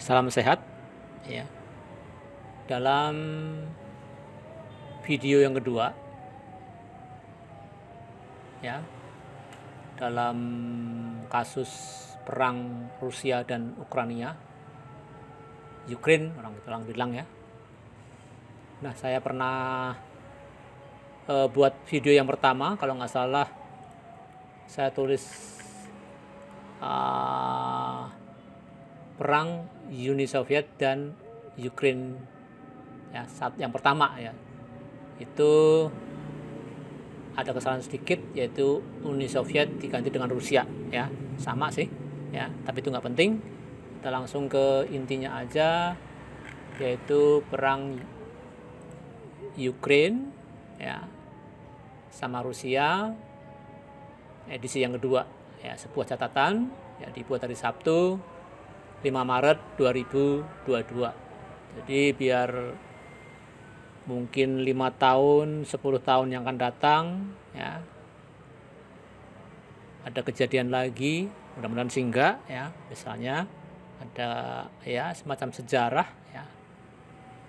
Salam sehat ya. Dalam video yang kedua ya, dalam kasus perang Rusia dan Ukraina, Ukraine orang bilang ya. Nah, saya pernah buat video yang pertama, kalau nggak salah saya tulis perang Uni Soviet dan Ukraine ya, saat yang pertama ya, itu ada kesalahan sedikit, yaitu Uni Soviet diganti dengan Rusia ya, sama sih ya, tapi itu nggak penting. Kita langsung ke intinya aja, yaitu perang Ukraine ya sama Rusia edisi yang kedua ya. Sebuah catatan ya, dibuat hari Sabtu 5 Maret 2022. Jadi biar mungkin 5 tahun 10 tahun yang akan datang ya, ada kejadian lagi, mudah-mudahan sih enggak ya, misalnya ada ya semacam sejarah ya,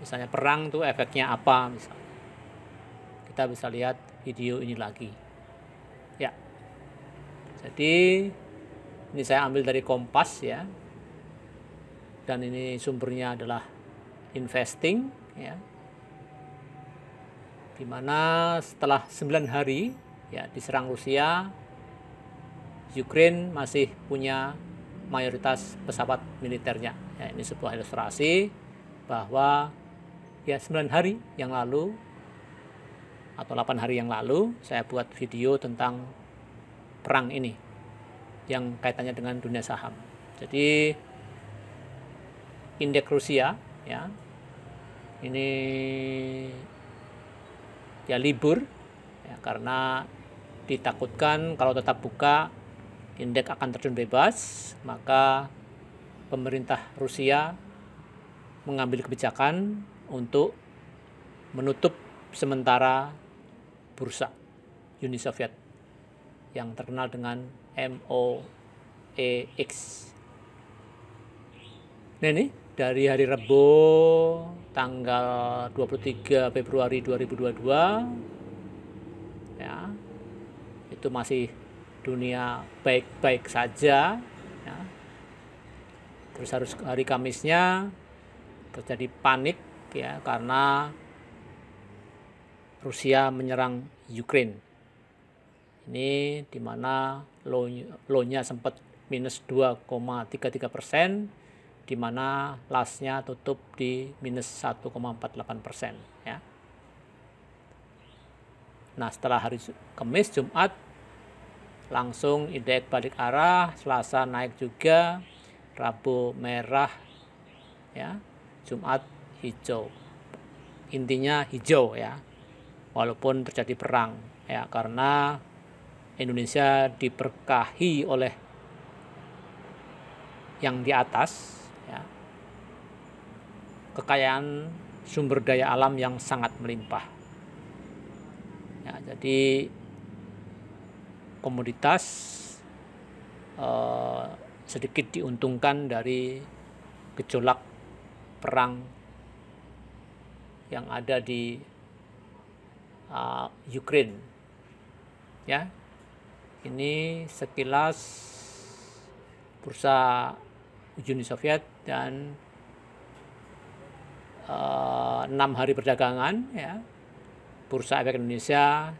misalnya perang tuh efeknya apa, misalnya kita bisa lihat video ini lagi ya. Jadi ini saya ambil dari Kompas ya, dan ini sumbernya adalah Investing ya, dimana setelah 9 hari ya diserang Rusia, Ukraine masih punya mayoritas pesawat militernya ya. Ini sebuah ilustrasi bahwa ya 9 hari yang lalu atau 8 hari yang lalu saya buat video tentang perang ini yang kaitannya dengan dunia saham. Jadi indeks Rusia ya, ini ya libur ya, karena ditakutkan kalau tetap buka indeks akan terjun bebas, maka pemerintah Rusia mengambil kebijakan untuk menutup sementara bursa Uni Soviet yang terkenal dengan MOEX. Nah, ini dari hari Rabu tanggal 23 Februari 2022 ya, itu masih dunia baik-baik saja ya. Terus hari Kamisnya terjadi panik ya, karena Rusia menyerang Ukraine. Ini dimana low-nya sempat minus 2,33%, dimana last-nya tutup di minus 1,48% ya. Nah, setelah hari Kamis, Jumat langsung indeks balik arah, Selasa naik juga, Rabu merah ya, Jumat hijau. Intinya hijau ya, walaupun terjadi perang ya, karena Indonesia diberkahi oleh yang di atas ya, kekayaan sumber daya alam yang sangat melimpah ya. Jadi komoditas sedikit diuntungkan dari gejolak perang yang ada di Ukraine ya. Ini sekilas bursa Uni Soviet dan 6 hari perdagangan ya, bursa efek Indonesia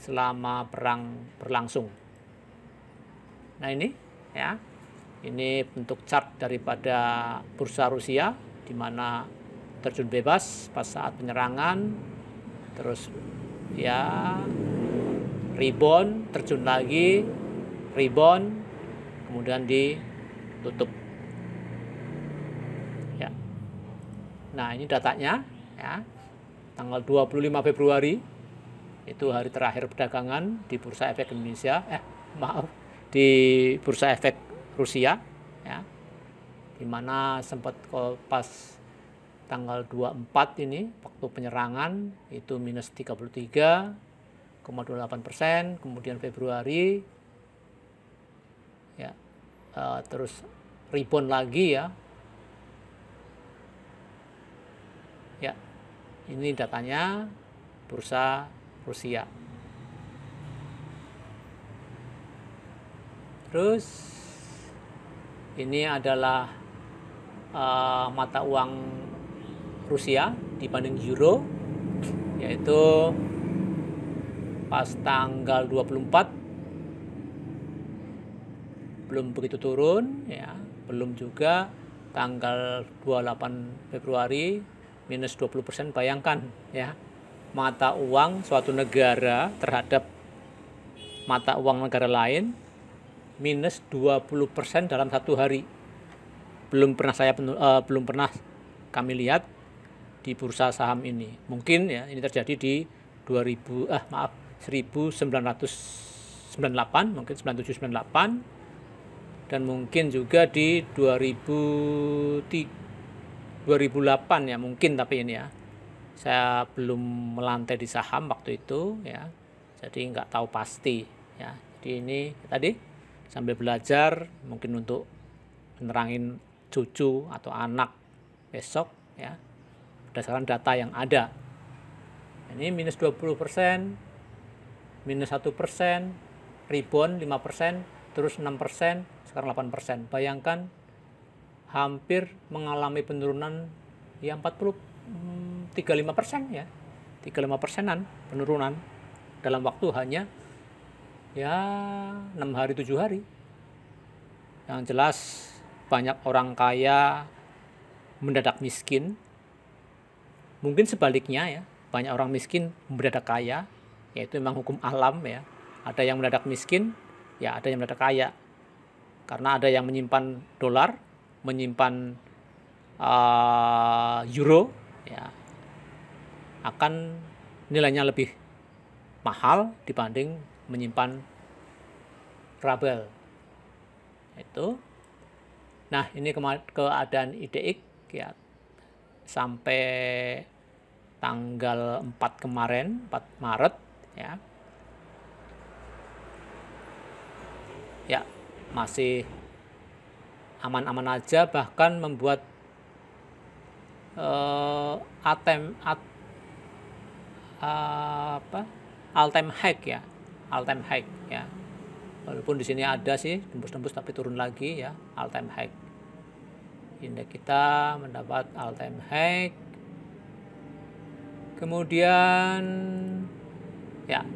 selama perang berlangsung. Nah, ini ya, ini bentuk chart daripada bursa Rusia, di mana terjun bebas pas saat penyerangan, terus ya rebound, terjun lagi, rebound, kemudian ditutup ya. Nah, ini datanya ya, tanggal 25 Februari itu hari terakhir perdagangan di bursa efek Indonesia, di bursa efek Rusia ya, dimana sempat pas tanggal 24 ini waktu penyerangan itu minus 33,28%, kemudian Februari ya terus rebound lagi ya, Ini datanya bursa Rusia. Terus ini adalah mata uang Rusia dibanding euro, yaitu pas tanggal 24 belum begitu turun ya, belum juga tanggal 28 Februari minus 20%. Bayangkan ya, mata uang suatu negara terhadap mata uang negara lain minus 20% dalam satu hari. Belum pernah kami lihat di bursa saham ini. Mungkin ya ini terjadi di 1998, mungkin 9798, dan mungkin juga di 2008 ya mungkin, tapi ini ya saya belum melantai di saham waktu itu ya, jadi nggak tahu pasti ya. Jadi ini tadi sambil belajar mungkin untuk menerangin cucu atau anak besok ya, berdasarkan data yang ada. Ini minus 20%, minus 1%, rebound 5%, terus 6%, sekarang 8%. Bayangkan hampir mengalami penurunan ya 35% ya, 35%-an penurunan dalam waktu hanya ya 6 hari 7 hari. Yang jelas banyak orang kaya mendadak miskin. Mungkin sebaliknya ya, banyak orang miskin mendadak kaya, yaitu memang hukum alam ya. Ada yang mendadak miskin, ya ada yang mendadak kaya. Karena ada yang menyimpan dolar, menyimpan euro, ya akan nilainya lebih mahal dibanding menyimpan rubel. Itu. Nah, ini keadaan IDX ya sampai tanggal 4 kemarin, 4 Maret ya. Ya, masih aman-aman aja, bahkan membuat all-time high ya, all-time high ya. Walaupun di sini ada sih tembus-tembus tapi turun lagi ya, all-time high. Indeks kita mendapat all-time high. Kemudian ya,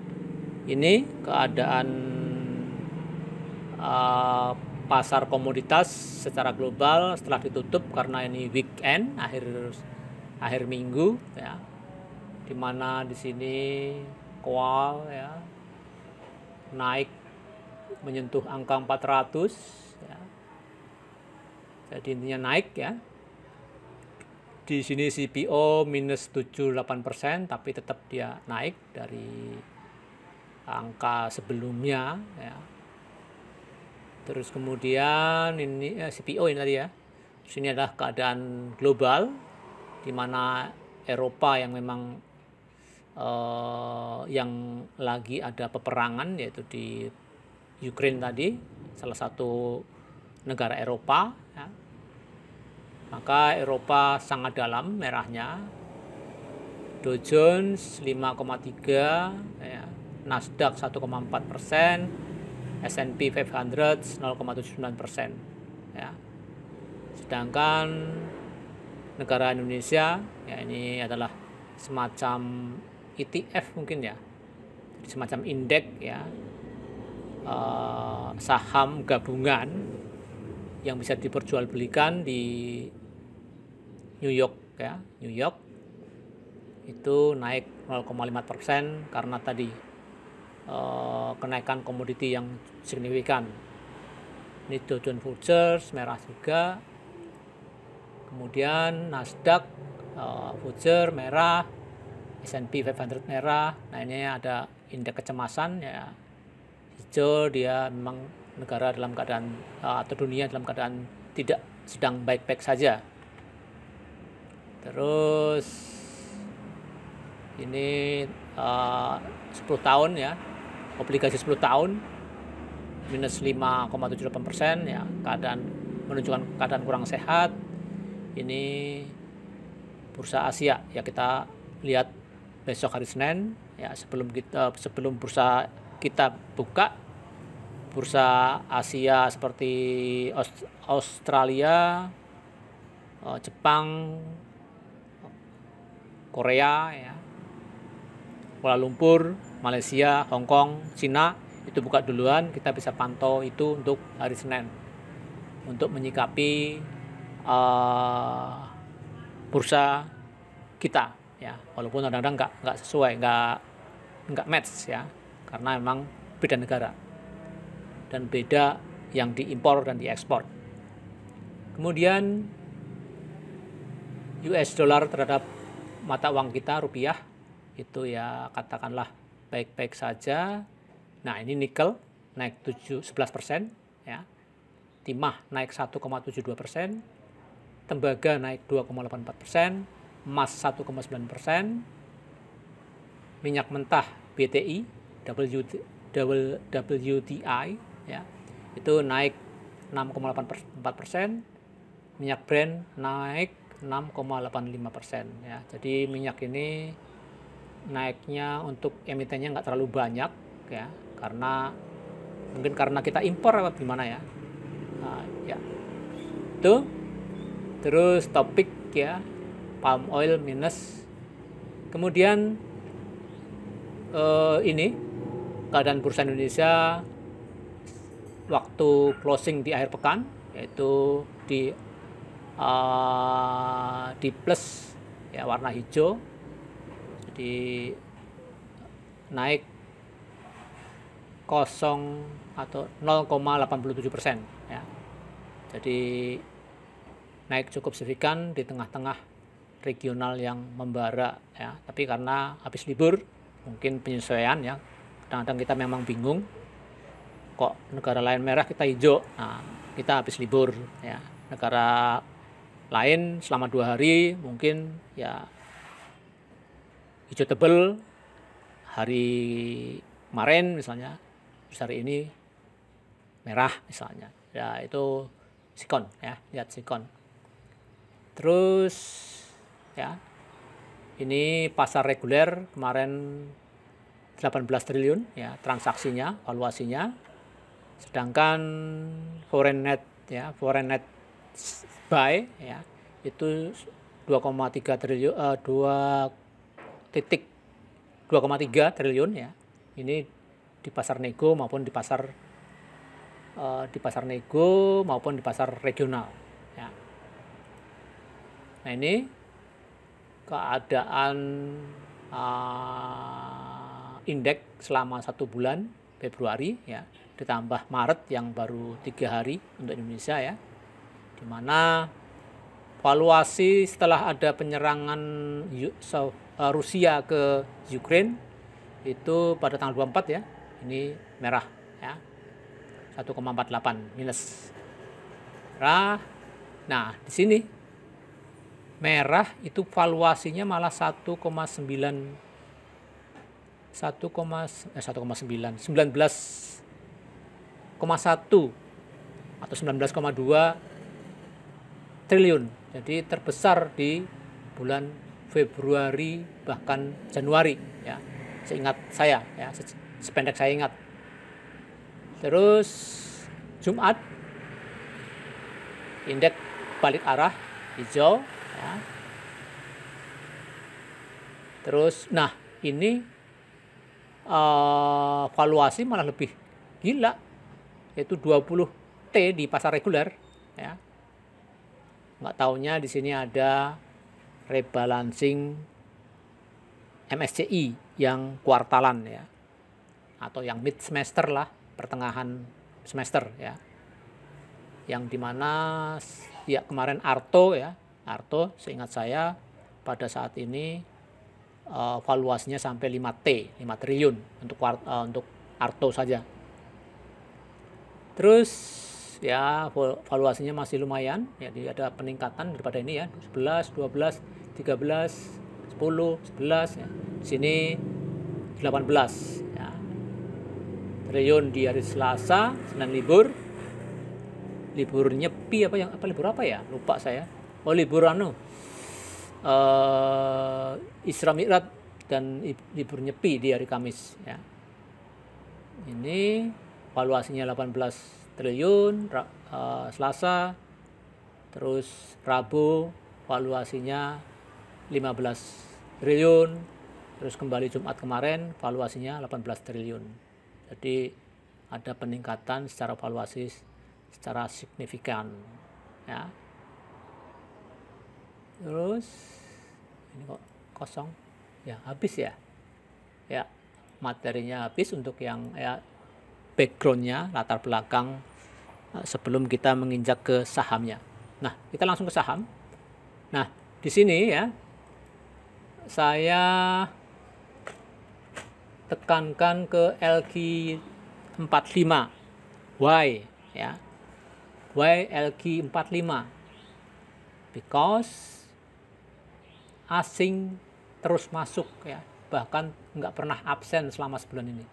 ini keadaan pasar komoditas secara global setelah ditutup karena ini weekend, akhir minggu ya, dimana di sini kual ya naik menyentuh angka 400 ya. Jadi intinya naik ya. Di sini CPO minus 78%, tapi tetap dia naik dari angka sebelumnya ya. Terus kemudian ini CPO ini tadi ya. Terus ini adalah keadaan global di mana Eropa yang memang yang lagi ada peperangan, yaitu di Ukraine tadi, salah satu negara Eropa ya. Maka Eropa sangat dalam merahnya. Dow Jones 5,3 ya, Nasdaq 1,4%, S&P 500 0,79% ya. Sedangkan negara Indonesia ya, ini adalah semacam ETF mungkin ya, jadi semacam indeks ya, saham gabungan yang bisa diperjualbelikan di New York ya. New York itu naik 0,5% karena tadi kenaikan komoditi yang signifikan. Ini Dow Jones Futures merah juga. Kemudian Nasdaq Futures merah, S&P 500 merah. Nah, ini ada indeks kecemasan ya, hijau, dia memang negara dalam keadaan atau dunia dalam keadaan tidak sedang baik-baik saja. Terus ini 10 tahun ya, obligasi 10 tahun minus 5,78% ya, menunjukkan keadaan kurang sehat. Ini bursa Asia ya, kita lihat besok hari Senin ya, sebelum bursa kita buka, bursa Asia seperti Australia, Jepang, Korea ya, Kuala Lumpur, Malaysia, Hong Kong, Cina itu buka duluan, kita bisa pantau itu untuk hari Senin untuk menyikapi bursa kita ya, walaupun kadang-kadang nggak sesuai, nggak match ya, karena memang beda negara dan beda yang diimpor dan diekspor. Kemudian US dollar terhadap mata uang kita rupiah itu ya katakanlah baik-baik saja. Nah, ini nikel naik 11% ya. Timah naik 1,72%, tembaga naik 2,84%, emas 1,9%, minyak mentah BTI WTI ya, itu naik 6,84%, minyak Brent naik 6,85% ya. Jadi minyak ini naiknya untuk emitennya nggak terlalu banyak ya, karena mungkin karena kita impor atau gimana ya. Nah, ya itu terus topik ya, palm oil minus. Kemudian ini keadaan bursa Indonesia waktu closing di akhir pekan, yaitu di plus ya, warna hijau, jadi naik 0,87% ya. Jadi naik cukup signifikan di tengah-tengah regional yang membara ya. Tapi karena habis libur mungkin penyesuaian ya. Kadang-kadang kita memang bingung kok negara lain merah kita hijau. Nah, kita habis libur ya. Negara lain selama 2 hari mungkin ya hijau tebal hari kemarin misalnya, terus hari ini merah misalnya ya, itu sikon ya, lihat sikon. Terus ya, ini pasar reguler kemarin 18 triliun ya transaksinya, valuasinya, sedangkan foreign net buy ya itu 2,3 triliun, 2,3 triliun ya. Ini di pasar nego maupun di pasar nego maupun di pasar regional ya. Nah, ini keadaan indeks selama 1 bulan Februari ya, ditambah Maret yang baru 3 hari untuk Indonesia ya, dimana valuasi setelah ada penyerangan Rusia ke Ukraine itu pada tanggal 24 ya, ini merah ya, 1,48 minus merah. Nah, di sini merah itu valuasinya malah 19,1 atau 19,2 triliun. Jadi terbesar di bulan Februari bahkan Januari ya, seingat saya ya, sependek saya ingat. Terus Jumat indeks balik arah hijau ya. Terus nah, ini valuasi malah lebih gila, yaitu 20T di pasar reguler ya. Nggak taunya di sini ada rebalancing MSCI yang kuartalan ya, atau yang mid semester lah, pertengahan semester ya, yang dimana ya kemarin Arto seingat saya pada saat ini valuasinya sampai 5 triliun untuk Arto saja. Terus ya valuasinya masih lumayan ya, ada peningkatan daripada ini ya, 11, 12, 13, 10, 11 ya. Sini 18 ya. Triliun di hari Selasa, Senin libur nyepi libur apa ya? Lupa saya. Oh, libur Isra Mi'raj dan libur Nyepi di hari Kamis ya. Ini valuasinya 18 triliun, Selasa, terus Rabu valuasinya 15 triliun, terus kembali Jumat kemarin valuasinya 18 triliun. Jadi ada peningkatan secara valuasi secara signifikan ya. Terus ini kok kosong ya, habis ya materinya habis untuk yang ya backgroundnya, latar belakang sebelum kita menginjak ke sahamnya. Nah, kita langsung ke saham. Nah, di sini ya saya tekankan ke LQ45. Why ya? Why LQ45? Because asing terus masuk ya, bahkan nggak pernah absen selama sebulan ini.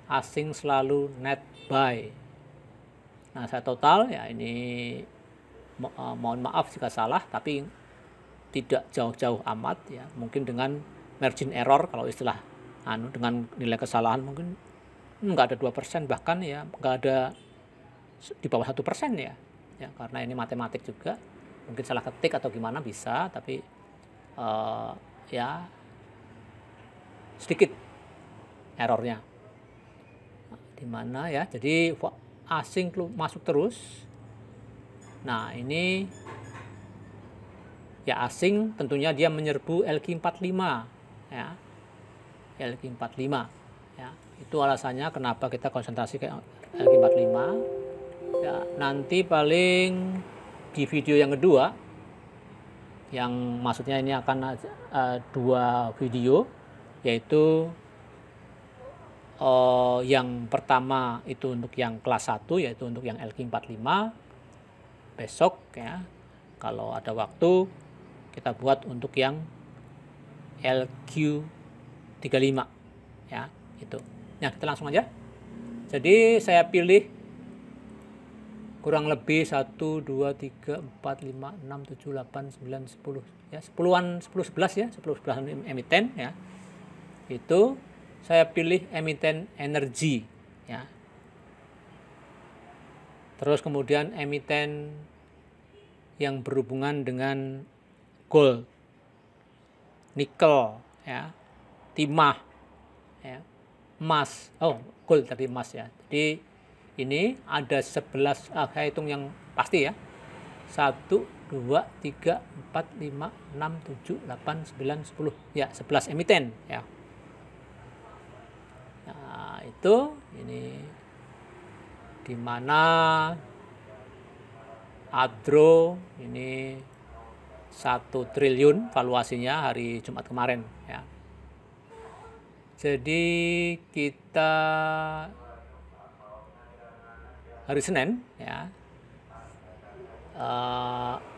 Asing selalu net buy. Nah, saya total ya ini mohon maaf jika salah, tapi tidak jauh-jauh amat ya. Mungkin dengan margin error kalau istilah dengan nilai kesalahan mungkin nggak ada 2%, bahkan ya nggak ada di bawah 1% ya. Ya, karena ini matematik juga. Mungkin salah ketik atau gimana bisa, tapi ya sedikit errornya. Di mana ya? Jadi asing masuk terus. Nah, ini ya asing tentunya dia menyerbu LQ45 ya. LQ45 ya. Itu alasannya kenapa kita konsentrasi ke LQ45. Ya, nanti paling di video yang kedua, yang maksudnya ini akan 2 video, yaitu yang pertama itu untuk yang kelas 1, yaitu untuk yang LQ45. Besok ya, kalau ada waktu kita buat untuk yang LQ35 ya, itu. Nah, kita langsung aja. Jadi saya pilih kurang lebih 1, 2, 3, 4, 5, 6, 7, 8, 9, 10 ya, 10-11 ya, 10-11 emiten ya. Itu saya pilih emiten energi ya. Terus kemudian emiten yang berhubungan dengan gold, nikel ya, timah ya, emas. Oh, gold tadi, emas ya. Jadi ini ada 11, saya hitung yang pasti ya. 1, 2, 3, 4, 5, 6, 7, 8, 9, 10. Ya, 11 emiten ya. Nah, itu ini di mana Adro ini 1 triliun valuasinya hari Jumat kemarin ya. Jadi kita hari Senin ya,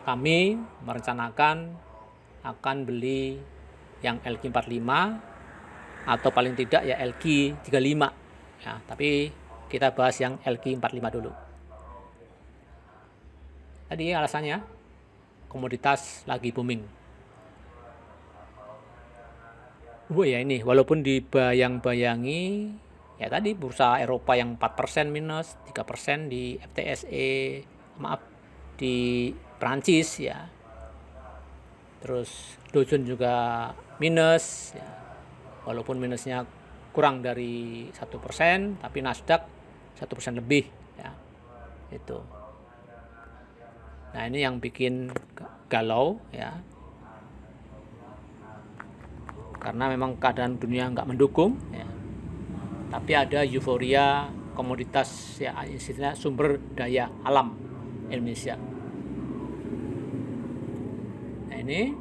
kami merencanakan akan beli yang LQ45 atau paling tidak ya LQ35 ya, tapi kita bahas yang LQ45 dulu. Tadi alasannya komoditas lagi booming. Ya ini walaupun dibayang-bayangi ya tadi bursa Eropa yang 4% minus, 3% di FTSE, maaf di Prancis ya. Terus Dow Jones juga minus ya. Walaupun minusnya kurang dari 1%, tapi Nasdaq 1% lebih ya. Itu. Nah, ini yang bikin galau ya. Karena memang keadaan dunia nggak mendukung ya. Tapi ada euforia komoditas ya, istilahnya sumber daya alam Indonesia. Nah, ini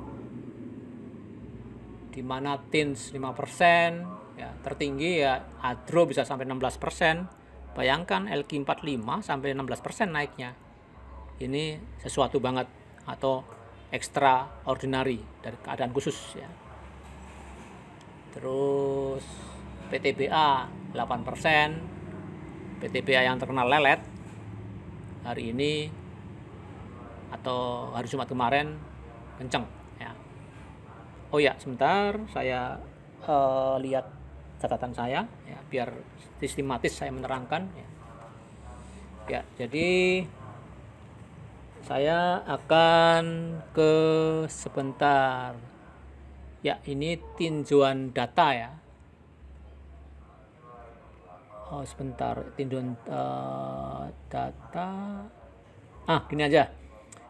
di mana TINS 5% ya, tertinggi ya Adro bisa sampai 16%. Bayangkan LQ45 sampai 16% naiknya. Ini sesuatu banget atau extraordinary dari keadaan khusus ya. Terus PTBA 8%, PTBA yang terkenal lelet hari ini atau hari Jumat kemarin kenceng ya. Oh ya, sebentar saya lihat catatan saya ya, biar sistematis saya menerangkan ya. Ya, jadi saya akan ke sebentar. Ya, ini tinjauan data ya. Oh, sebentar, tinjauan data. Gini aja.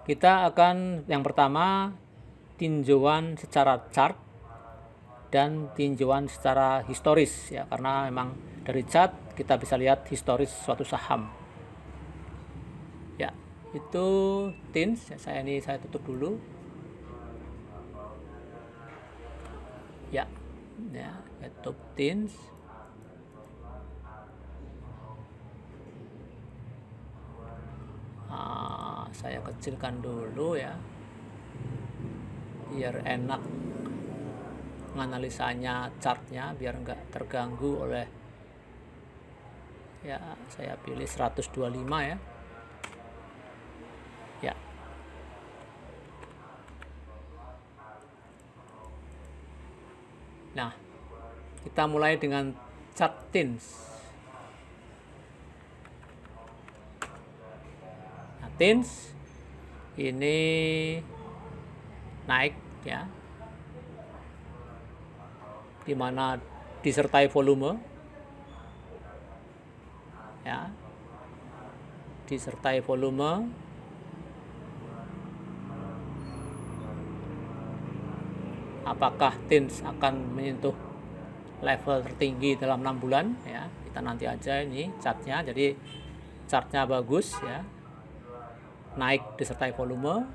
Kita akan yang pertama tinjauan secara chart dan tinjauan secara historis ya, karena memang dari chart kita bisa lihat historis suatu saham. Ya, itu TINS. Saya tutup dulu. Ya, tutup TINS. Saya kecilkan dulu ya, biar enak menganalisanya, chartnya, biar nggak terganggu oleh ya. Saya pilih 125 ya. Ya, nah kita mulai dengan chart TINS. TINS ini naik ya, dimana disertai volume ya, disertai volume. Apakah TINS akan menyentuh level tertinggi dalam 6 bulan ya, kita nanti aja. Ini chartnya, jadi chartnya bagus ya, naik disertai volume.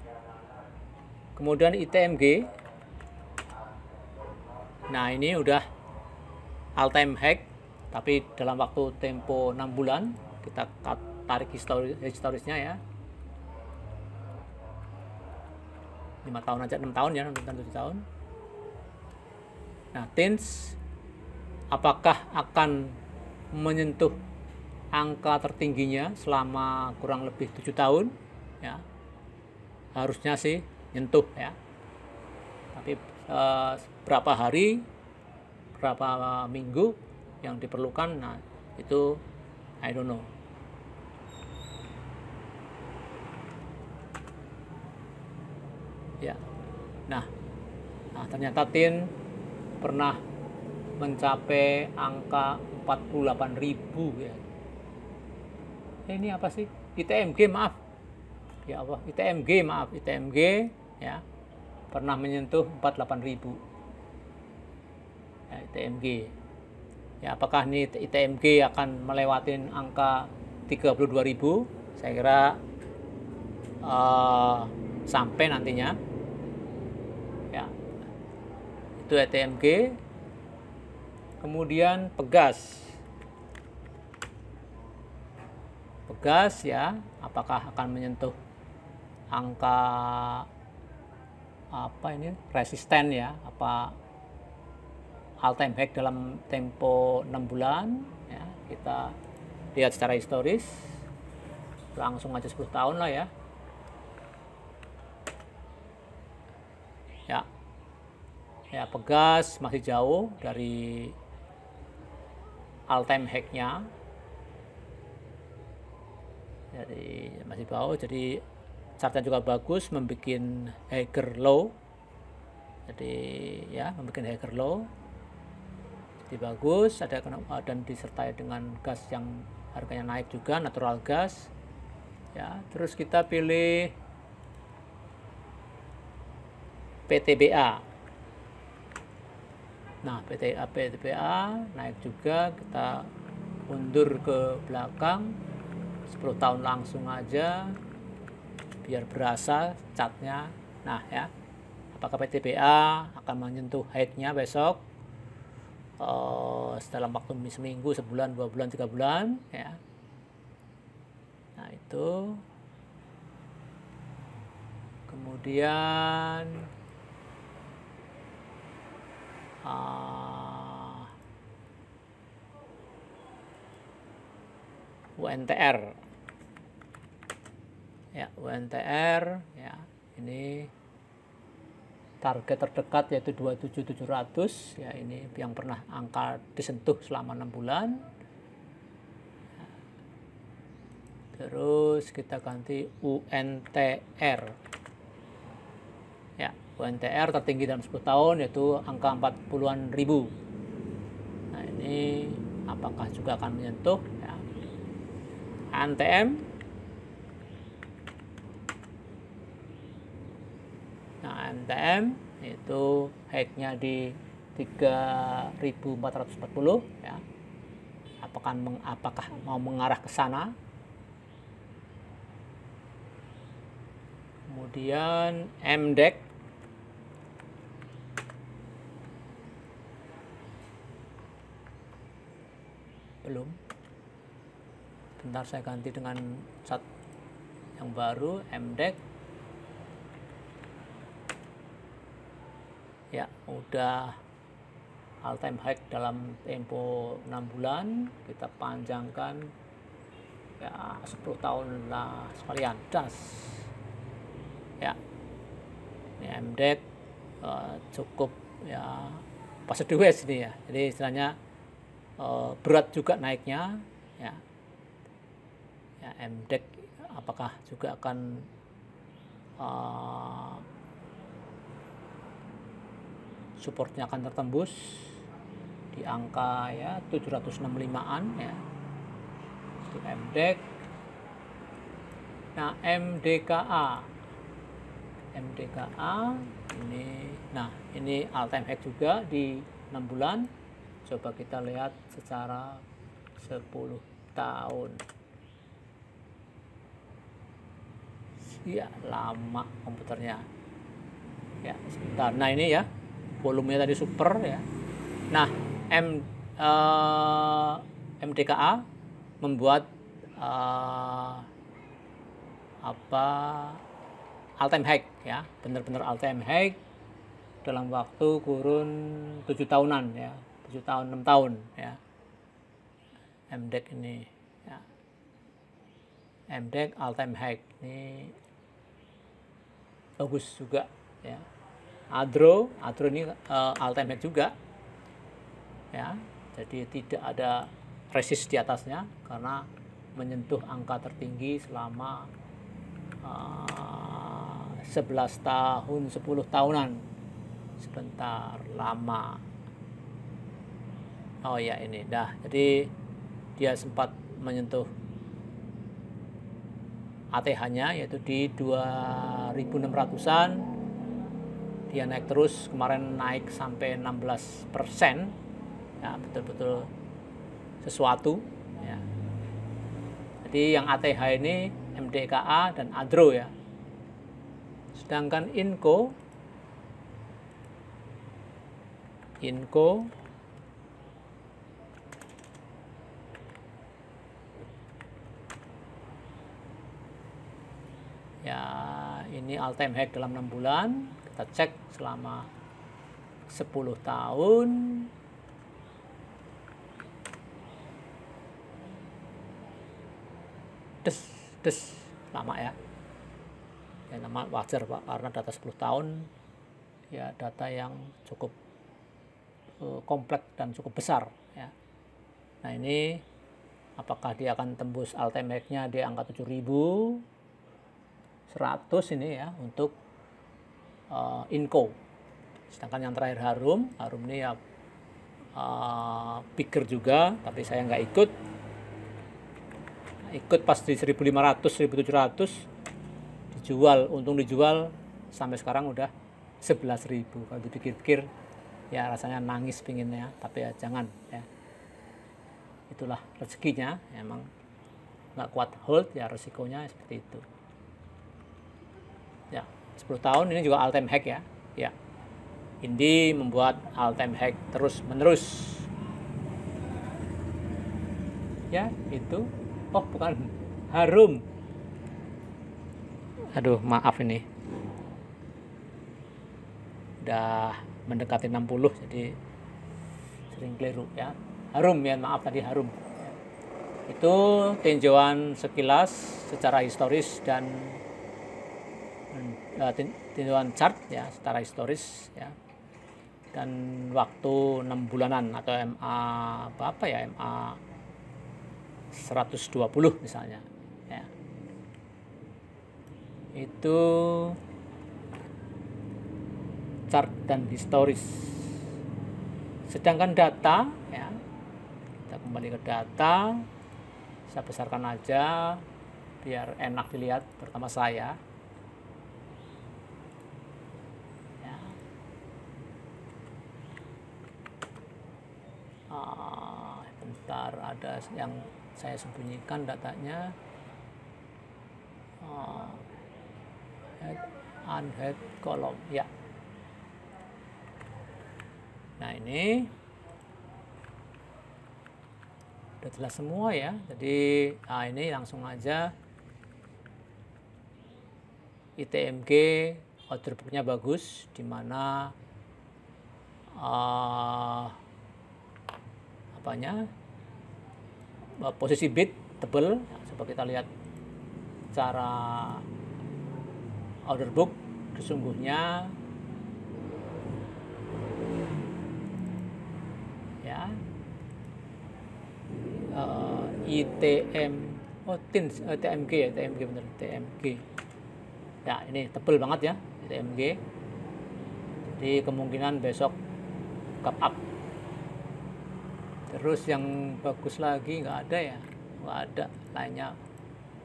Kemudian ITMG, nah ini udah all time high, tapi dalam waktu tempo 6 bulan. Kita tarik historisnya ya, 5 tahun aja, 6 tahun ya, 7 tahun. Nah, TINS apakah akan menyentuh angka tertingginya selama kurang lebih 7 tahun ya? Harusnya sih nyentuh ya, tapi berapa hari, berapa minggu yang diperlukan, nah itu I don't know. Ya, nah ternyata TIN pernah mencapai angka 48.000 ya. Ini apa sih? ITMG, maaf ya, apa ITMG ya, pernah menyentuh 48.000 ya, ITMG ya. Apakah ini ITMG akan melewati angka 32.000? Saya kira sampai nantinya ya. Itu ITMG. Kemudian Pegas ya, apakah akan menyentuh angka apa ini, resisten ya, apa all time high dalam tempo 6 bulan ya. Kita lihat secara historis, langsung aja 10 tahun lah ya. Ya, Pegas masih jauh dari all time high-nya, jadi masih jauh. Jadi chartnya juga bagus, membuat higher low, jadi ya membuat higher low, jadi bagus. Ada dan disertai dengan gas yang harganya naik juga, natural gas ya. Terus kita pilih PTBA. Nah, PTBA naik juga. Kita mundur ke belakang 10 tahun langsung aja, biar berasa catnya. Nah ya, apakah PTBA akan menyentuh high-nya besok dalam waktu seminggu, sebulan, 2 bulan, 3 bulan ya. Nah itu. Kemudian UNTR ya, UNTR ya, ini target terdekat yaitu 27.700 ya, ini yang pernah angka disentuh selama 6 bulan. Terus kita ganti UNTR ya, UNTR tertinggi dalam 10 tahun yaitu angka 40-an ribu. Nah ini apakah juga akan menyentuh ya. ANTM, nah ANTM itu high-nya di 3.440 ya. Apakah mau mengarah ke sana? Kemudian MDEC belum. Bentar saya ganti dengan cat yang baru, MDEC. Ya, udah all time high dalam tempo 6 bulan. Kita panjangkan ya 10 tahun lah sekalian. Das. Ya. Ini MDEC cukup ya pas sideways ini ya. Jadi istilahnya berat juga naiknya ya. Ya, MDEC apakah juga akan supportnya akan tertembus di angka ya 765-an ya. Itu MDEC. Nah, MDKA ini, nah ini all time high juga di 6 bulan. Coba kita lihat secara 10 tahun. Ya, lama komputernya. Ya, sebentar. Nah, ini ya, volumenya tadi super ya. Nah, MDKA membuat all time high ya, benar-benar all time high dalam waktu kurun 7 tahunan ya, 7 tahun 6 tahun ya. MDEC ini ya. MDEC all time high ini bagus juga ya. Adro ini all time high juga ya. Jadi tidak ada resist di atasnya karena menyentuh angka tertinggi selama 11 tahun, 10 tahunan. Sebentar, lama. Oh ya ini dah. Jadi dia sempat menyentuh ATH-nya yaitu di 2.600-an. Dia naik terus, kemarin naik sampai 16%. Ya, betul-betul sesuatu ya. Jadi yang ATH ini MDKA dan Adro ya. Sedangkan Inco ya, ini all time high dalam 6 bulan. Kita cek selama 10 tahun. Des lama ya. Ya nama wajar Pak, karena data 10 tahun ya data yang cukup kompleks dan cukup besar ya. Nah ini apakah dia akan tembus all time high-nya di angka 7.100 ini ya untuk Inco. Sedangkan yang terakhir Harum ini ya bigger juga, tapi saya nggak ikut pas di 1.500 1.700 dijual, untung dijual sampai sekarang udah 11.000. Kalau dipikir-pikir ya rasanya nangis pinginnya, tapi ya jangan ya, itulah rezekinya, emang nggak kuat hold ya, resikonya seperti itu ya. 10 tahun ini juga all time high ya. Ya, Indi membuat all time high terus menerus ya. Itu bukan Harum, aduh maaf ini udah mendekati 60 jadi sering keliru ya. Harum ya, maaf tadi Harum. Itu tinjauan sekilas secara historis dan tinjauan chart ya secara historis ya, dan waktu 6 bulanan atau MA apa ya, MA 120 misalnya ya. Itu chart dan historis. Sedangkan data ya, kita kembali ke data, saya besarkan aja biar enak dilihat pertama saya ya. Bentar, ada yang saya sembunyikan datanya. Head and head column ya. Nah, ini udah jelas semua ya. Jadi ini langsung aja ITMG order booknya bagus, dimana posisi bid tebel ya, coba kita lihat cara order book sesungguhnya ya. TMG ya, TMG bener, TMG ya, ini tebel banget ya TMG. Jadi kemungkinan besok gap up. Terus yang bagus lagi nggak ada ya, nggak ada, lainnya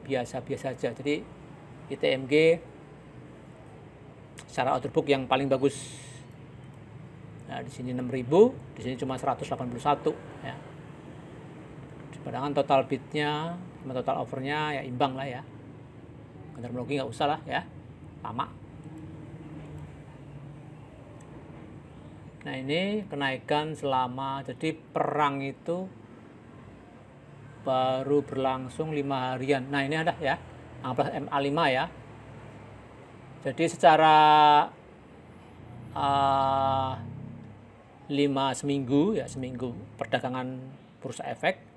biasa-biasa aja. Jadi ITMG secara order book yang paling bagus. Nah, di sini 6.000, di sini cuma 181 ya. Padahal total bidnya sama total overnya ya imbang lah ya. Terminologi nggak usah lah ya, lama. Nah, ini kenaikan selama, jadi perang itu baru berlangsung 5 harian. Nah, ini ada ya, anggaplah MA5 ya. Jadi secara seminggu perdagangan bursa efek,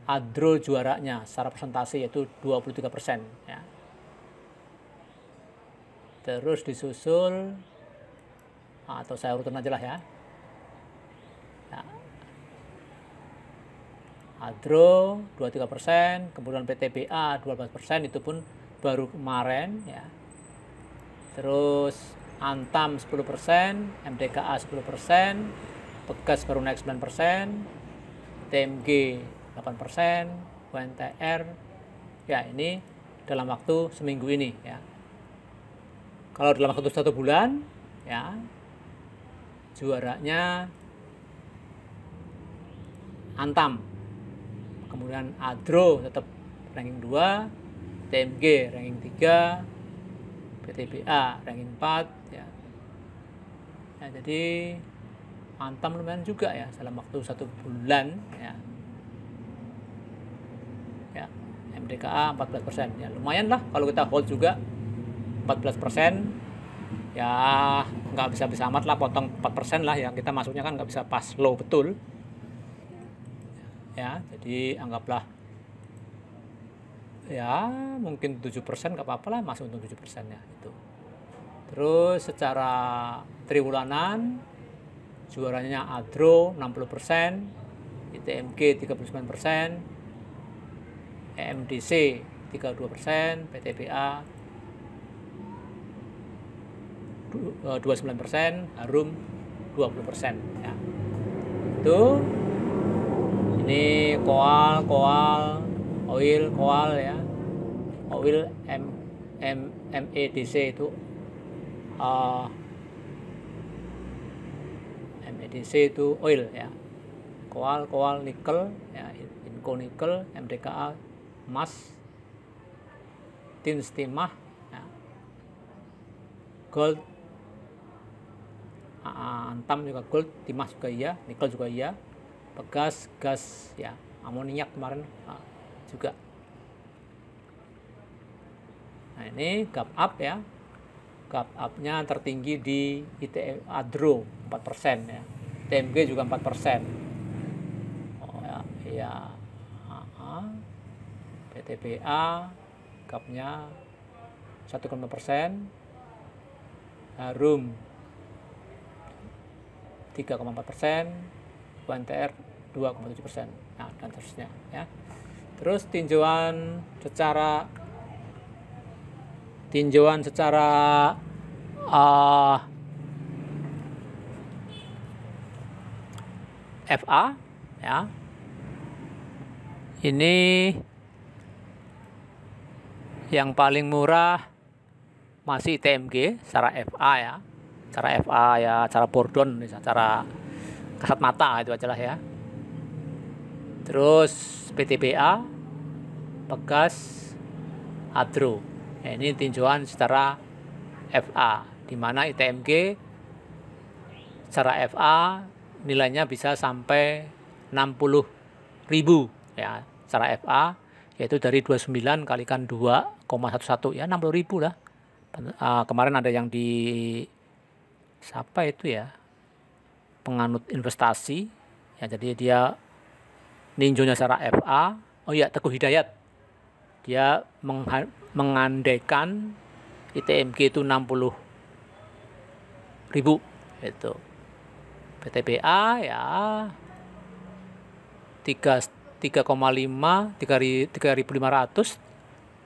Adro juaranya secara persentase yaitu 23% ya. Terus disusul atau saya urutan aja lah ya. Adro 23%, kemudian PTBA 12%, itu pun baru kemarin ya. Terus Antam 10%, MDKA 10%, Pegas baru naik 9%, TMG 8%, UNTR ya, ini dalam waktu seminggu ini ya. Kalau dalam waktu 1 bulan ya, juaranya Antam, kemudian Adro tetap ranking 2, TMG ranking 3, PTBA ranking 4 ya. Ya, jadi Antam lumayan juga ya dalam waktu 1 bulan ya. Ya, MDKA 14% ya, lumayan lah kalau kita hold juga 14%. Ya nggak bisa amat lah, potong 4% lah ya, kita masuknya kan nggak bisa pas low betul ya. Jadi anggaplah ya mungkin 7%, nggak apa-apa lah, masuk untung 7% ya itu. Terus secara triwulanan juaranya Adro 60%, ITMG 39%, EMDC 32%, PTBA 29%, Harum 20% ya. Itu ini koal, oil ya. Oil MEDC itu MEDC itu oil ya. Koal nikel ya, Inco nikel, MDKA emas, tin timah ya. Gold, Antam juga gold, timah juga iya, nikel juga iya, Pegas gas ya, amoniak kemarin juga. Nah, ini gap up ya, gap up-nya tertinggi di Adro 4% ya, TMG juga 4%. Oh ya, iya. PTBA gapnya 1,5%, Harum 3,4%, UNTR 2,7%, nah dan seterusnya ya. Terus tinjauan secara FA ya. Ini yang paling murah masih ITMG secara FA ya. Cara FA ya, cara Bordon, cara kasat mata itu aja lah ya. Terus PTBA, Pegas, Hadro. Nah, ini tinjauan secara FA, di mana ITMG secara FA nilainya bisa sampai 60.000 ya, secara FA, yaitu dari 29 kalikan 2,11 ya, 60.000 lah. Kemarin ada yang di siapa itu ya, penganut investasi ya, jadi dia ninjonya secara FA. Oh iya, Teguh Hidayat, dia mengandaikan ITMG itu 60.000 itu. PTBA ya 3,5 3.500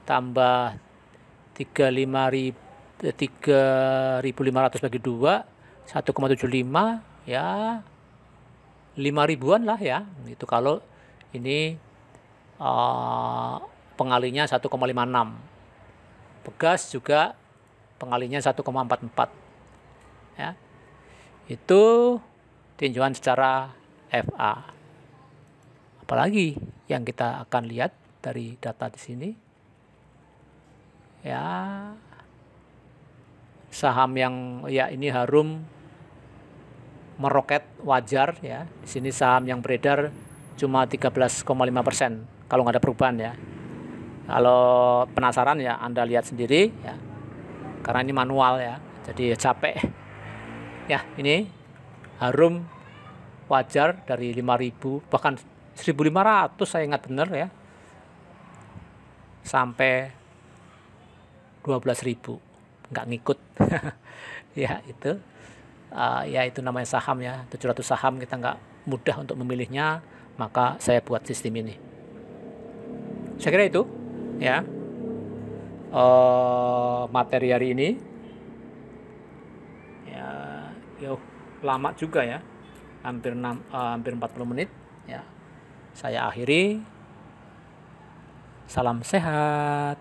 tambah 3.500 bagi 2 1,75 ya 5.000-an lah ya. Itu kalau ini pengalinya 1,56. Pegas juga pengalinya 1,44 ya. Itu tinjauan secara FA. Apalagi yang kita akan lihat dari data di sini ya, saham yang ya ini Harum meroket wajar ya. Di sini saham yang beredar cuma 13,5% kalau nggak ada perubahan ya. Kalau penasaran ya Anda lihat sendiri ya, karena ini manual ya, jadi capek ya. Ini Harum wajar dari 5.000 bahkan 1.500 saya ingat benar ya, sampai 12.000 nggak ngikut. Ya itu ya itu namanya saham ya, 700 saham kita nggak mudah untuk memilihnya, maka saya buat sistem ini. Saya kira itu ya materi hari ini ya. Lama juga ya, hampir 40 menit ya. Saya akhiri, salam sehat.